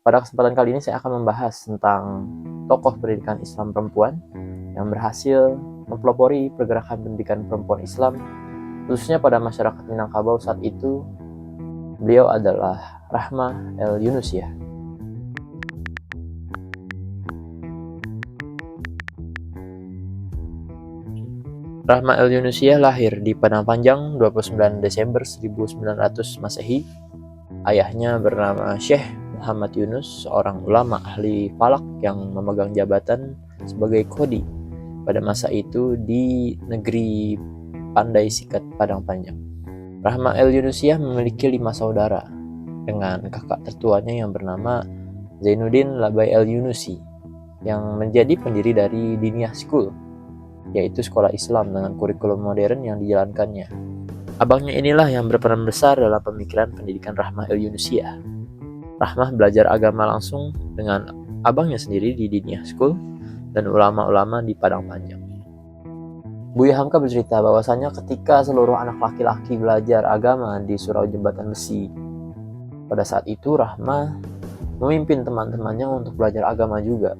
Pada kesempatan kali ini saya akan membahas tentang tokoh pendidikan Islam perempuan yang berhasil mempelopori pergerakan pendidikan perempuan Islam, khususnya pada masyarakat Minangkabau saat itu. Beliau adalah Rahmah El Yunusiyah. Rahmah El Yunusiyah lahir di Padang Panjang 29 Desember 1900 Masehi. Ayahnya bernama Syekh Muhammad Yunus, seorang ulama ahli falak yang memegang jabatan sebagai qadhi pada masa itu di negeri Pandai Sikat Padang Panjang. Rahmah El Yunusiyah memiliki 5 saudara dengan kakak tertuanya yang bernama Zainuddin Labai El Yunusi yang menjadi pendiri dari Diniyah School, yaitu sekolah Islam dengan kurikulum modern yang dijalankannya. Abangnya inilah yang berperan besar dalam pemikiran pendidikan Rahmah El Yunusiyah. Rahmah belajar agama langsung dengan abangnya sendiri di Diniyah School dan ulama-ulama di Padang Panjang. Buya Hamka bercerita bahwasanya ketika seluruh anak laki-laki belajar agama di Surau Jembatan Besi, pada saat itu Rahmah memimpin teman-temannya untuk belajar agama juga.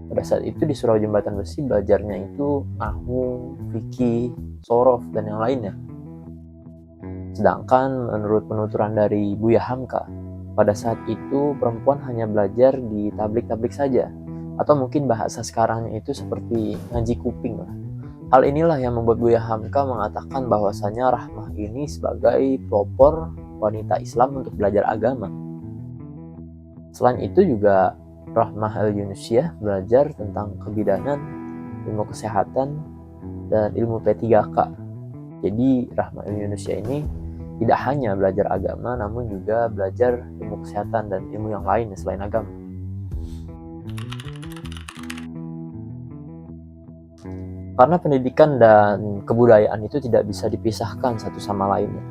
Pada saat itu di Surau Jembatan Besi belajarnya itu nahwu, fikih, sorof, dan yang lainnya. Sedangkan menurut penuturan dari Buya Hamka, pada saat itu perempuan hanya belajar di tablik-tablik saja, atau mungkin bahasa sekarangnya itu seperti ngaji kuping lah. Hal inilah yang membuat Buya Hamka mengatakan bahwasanya Rahmah ini sebagai pelopor wanita Islam untuk belajar agama. Selain itu juga Rahmah El Yunusiyah belajar tentang kebidanan, ilmu kesehatan, dan ilmu P3K. Jadi Rahmah El Yunusiyah ini tidak hanya belajar agama, namun juga belajar ilmu kesehatan dan ilmu yang lain selain agama. Karena pendidikan dan kebudayaan itu tidak bisa dipisahkan satu sama lainnya.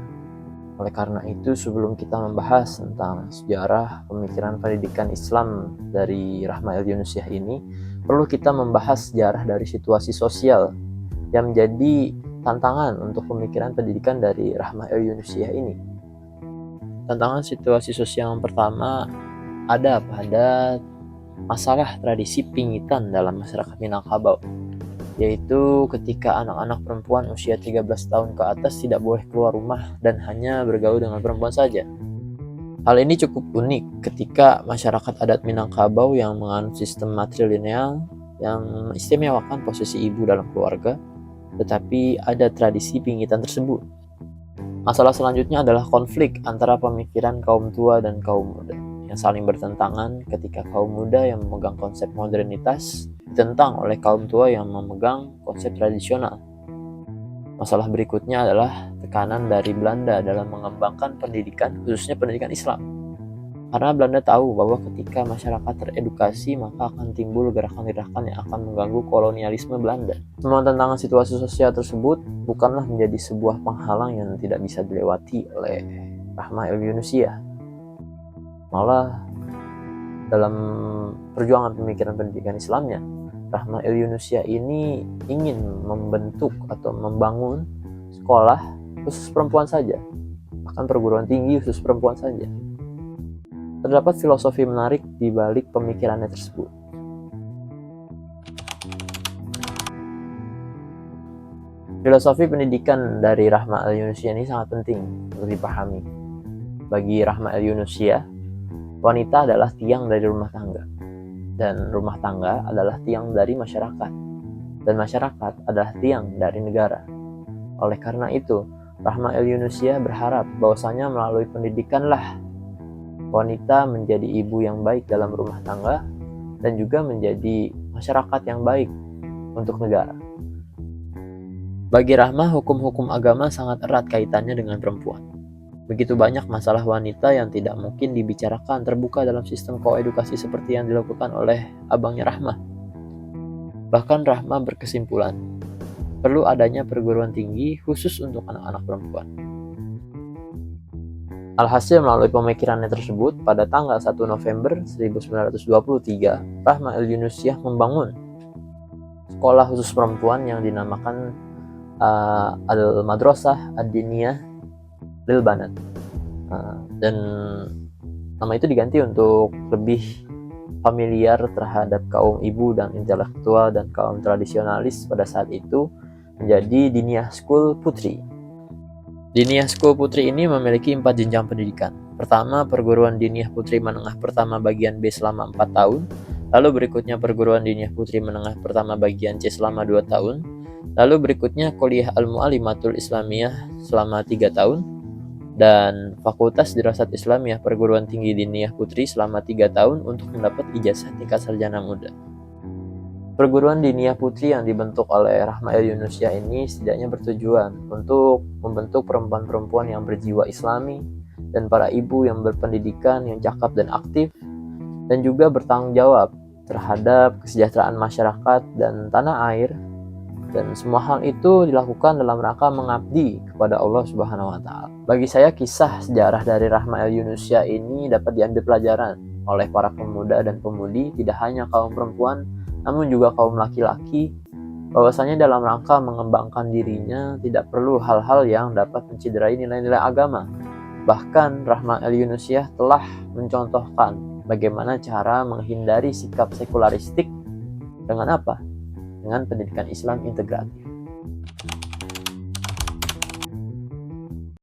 Oleh karena itu, sebelum kita membahas tentang sejarah pemikiran pendidikan Islam dari Rahmah El Yunusiyah ini, perlu kita membahas sejarah dari situasi sosial yang menjadi tantangan untuk pemikiran pendidikan dari Rahmah El Yunusiyah ini. Tantangan situasi sosial yang pertama ada pada masalah tradisi pingitan dalam masyarakat Minangkabau, yaitu ketika anak-anak perempuan usia 13 tahun ke atas tidak boleh keluar rumah dan hanya bergaul dengan perempuan saja. Hal ini cukup unik ketika masyarakat adat Minangkabau yang menganut sistem matrilineal yang mengistimewakan posisi ibu dalam keluarga, tetapi ada tradisi pingitan tersebut. Masalah selanjutnya adalah konflik antara pemikiran kaum tua dan kaum muda yang saling bertentangan ketika kaum muda yang memegang konsep modernitas ditentang oleh kaum tua yang memegang konsep tradisional. Masalah berikutnya adalah tekanan dari Belanda dalam mengembangkan pendidikan, khususnya pendidikan Islam. Karena Belanda tahu bahwa ketika masyarakat teredukasi, maka akan timbul gerakan-gerakan yang akan mengganggu kolonialisme Belanda. Semua tantangan situasi sosial tersebut bukanlah menjadi sebuah penghalang yang tidak bisa dilewati oleh Rahmah El Yunusiyah. Malah dalam perjuangan pemikiran pendidikan Islamnya, Rahmah El Yunusiyah ini ingin membentuk atau membangun sekolah khusus perempuan saja, bahkan perguruan tinggi khusus perempuan saja. Terdapat filosofi menarik di balik pemikirannya tersebut. Filosofi pendidikan dari Rahmah El Yunusiyah ini sangat penting untuk dipahami. Bagi Rahmah El Yunusiyah, wanita adalah tiang dari rumah tangga, dan rumah tangga adalah tiang dari masyarakat, dan masyarakat adalah tiang dari negara. Oleh karena itu, Rahmah El Yunusiyah berharap bahwasanya melalui pendidikanlah wanita menjadi ibu yang baik dalam rumah tangga dan juga menjadi masyarakat yang baik untuk negara. Bagi Rahmah, hukum-hukum agama sangat erat kaitannya dengan perempuan. Begitu banyak masalah wanita yang tidak mungkin dibicarakan terbuka dalam sistem koedukasi seperti yang dilakukan oleh abangnya Rahmah. Bahkan Rahmah berkesimpulan, perlu adanya perguruan tinggi khusus untuk anak-anak perempuan. Alhasil melalui pemikirannya tersebut, pada tanggal 1 November 1923, Rahmah El Yunusiyah membangun sekolah khusus perempuan yang dinamakan Al-Madrasah Ad-Diniyah Lil Banat. Dan Nama itu diganti untuk lebih familiar terhadap kaum ibu dan intelektual dan kaum tradisionalis pada saat itu, menjadi Diniyah School Putri. Diniyah School Putri ini memiliki 4 jenjang pendidikan. Pertama, perguruan Diniyah Putri Menengah Pertama bagian B selama 4 tahun. Lalu berikutnya perguruan Diniyah Putri Menengah Pertama bagian C selama 2 tahun. Lalu berikutnya Kuliah Al-Mu'allimatul Islamiyah selama 3 tahun. Dan Fakultas Dirasat Islamiyah Perguruan Tinggi Diniyah Putri selama 3 tahun untuk mendapat ijazah tingkat sarjana muda. Perguruan Diniyah Putri yang dibentuk oleh Rahma El Yunusya ini setidaknya bertujuan untuk membentuk perempuan-perempuan yang berjiwa islami dan para ibu yang berpendidikan, yang cakap dan aktif, dan juga bertanggung jawab terhadap kesejahteraan masyarakat dan tanah air. Dan semua hal itu dilakukan dalam rangka mengabdi kepada Allah Subhanahu wa Ta'ala. Bagi saya, kisah sejarah dari Rahma El Yunusya ini dapat diambil pelajaran oleh para pemuda dan pemudi, tidak hanya kaum perempuan, namun juga kaum laki-laki, bahwasanya dalam rangka mengembangkan dirinya tidak perlu hal-hal yang dapat menciderai nilai-nilai agama. Bahkan Rahma El Yunusya telah mencontohkan bagaimana cara menghindari sikap sekularistik dengan apa? Dengan pendidikan Islam integratif.